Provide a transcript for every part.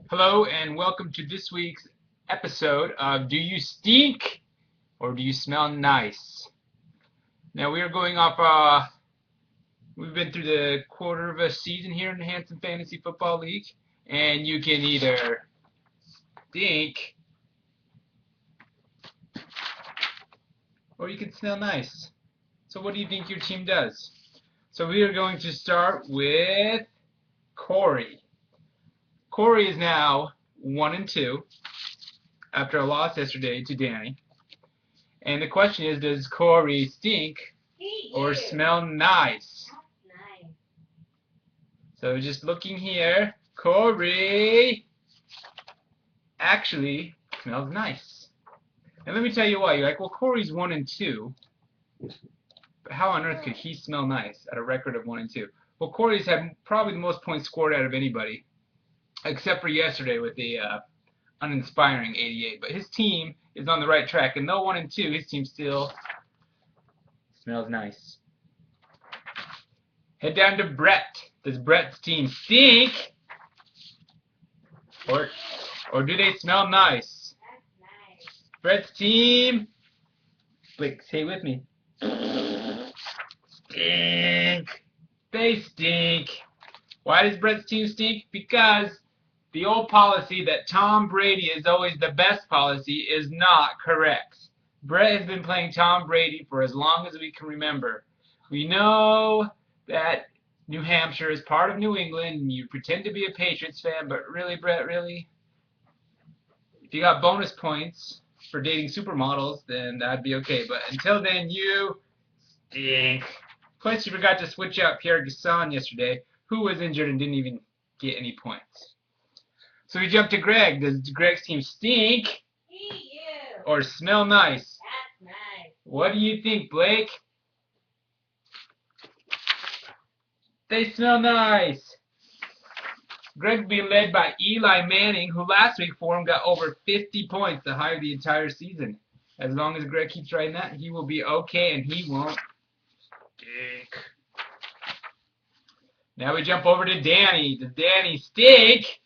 Hello and welcome to this week's episode of Do You Stink or Do You Smell Nice? Now we are going off, we've been through the quarter of a season here in the Hansen Fantasy Football League, and you can either stink or you can smell nice. So what do you think your team does? So we are going to start with Corey. Corey is now 1-2 after a loss yesterday to Danny. And the question is, does Corey stink or smell nice? Nice. So just looking here, Corey actually smells nice. And let me tell you why. You're like, well, Corey's 1-2, but how on earth could he smell nice at a record of 1-2? Well, Corey's had probably the most points scored out of anybody, except for yesterday with the uninspiring 88. But his team is on the right track, and though 1-2, his team still smells nice. Head down to Brett. Does Brett's team stink? Or do they smell nice? That's nice. Brett's team, Blake, say it with me. Stink. They stink. Why does Brett's team stink? Because the old policy that Tom Brady is always the best policy is not correct. Brett has been playing Tom Brady for as long as we can remember. We know that New Hampshire is part of New England, and you pretend to be a Patriots fan, but really, Brett, really? If you got bonus points for dating supermodels, then that'd be okay. But until then, you stink. Plus, you forgot to switch out Pierre Gasson yesterday, who was injured and didn't even get any points. So we jump to Greg. Does Greg's team stink or smell nice? That's nice. What do you think, Blake? They smell nice. Greg being led by Eli Manning, who last week for him got over 50 points, the high of the entire season. As long as Greg keeps riding that, he will be okay and he won't stink. Now we jump over to Danny. Does Danny stink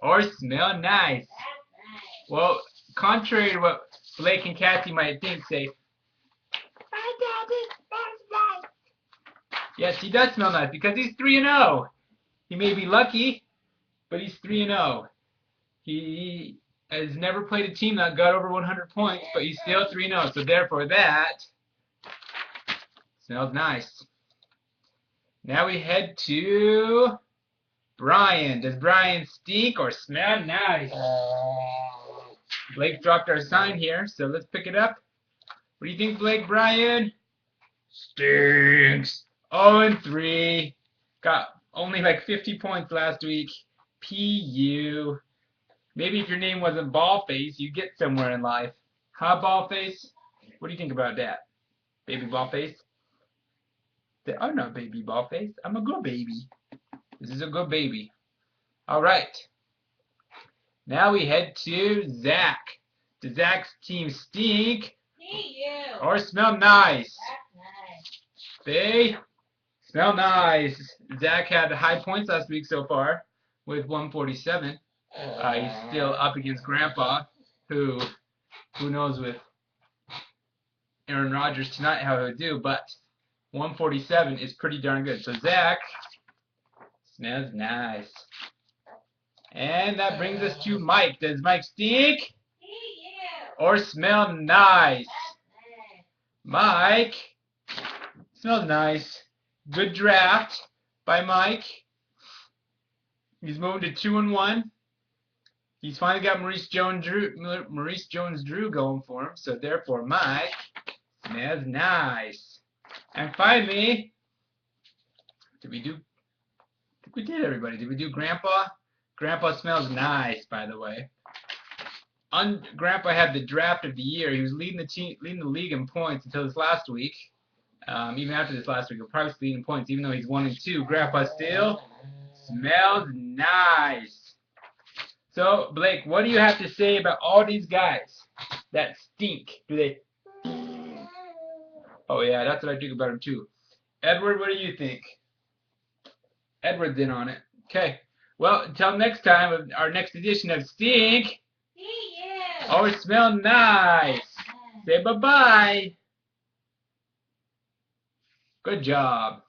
or smell nice? That's nice. Well, contrary to what Blake and Cassie might think, say, my daddy smells nice. Yes, he does smell nice because he's 3-0. He may be lucky, but he's 3-0. He has never played a team that got over 100 points, but he's still 3-0. So therefore, that smells nice. Now we head to Brian. Does Brian stink or smell nice? Blake dropped our sign here, so let's pick it up. What do you think, Blake? Brian stinks. 0-3. Got only like 50 points last week. PU. Maybe if your name wasn't Ballface, you'd get somewhere in life. Huh, Ballface? What do you think about that? Baby Ballface? There are no baby Ballface. I'm a good baby. This is a good baby. All right. Now we head to Zach. Does Zach's team stink or smell nice? That's nice. They smell nice. Zach had high points last week so far with 147. He's still up against Grandpa, who knows with Aaron Rodgers tonight how he'll do, but 147 is pretty darn good. So Zach smells nice. And that brings us to Mike. Does Mike stink or smell nice? Mike smells nice. Good draft by Mike. He's moving to 2-1. He's finally got Maurice Jones-Drew going for him. So therefore, Mike smells nice. And finally, did we do? I think we did, everybody. Did we do Grandpa? Grandpa smells nice, by the way. Grandpa had the draft of the year. He was leading the league in points until this last week. Even after this last week, he'll probably lead in points, even though he's 1-2. Grandpa still smells nice. So, Blake, what do you have to say about all these guys that stink? Do they? Oh yeah, that's what I think about them too. Edward, what do you think? Edward's in on it. Okay. Well, until next time, of our next edition of Stink. See you. Or smell nice. Say bye-bye. Good job.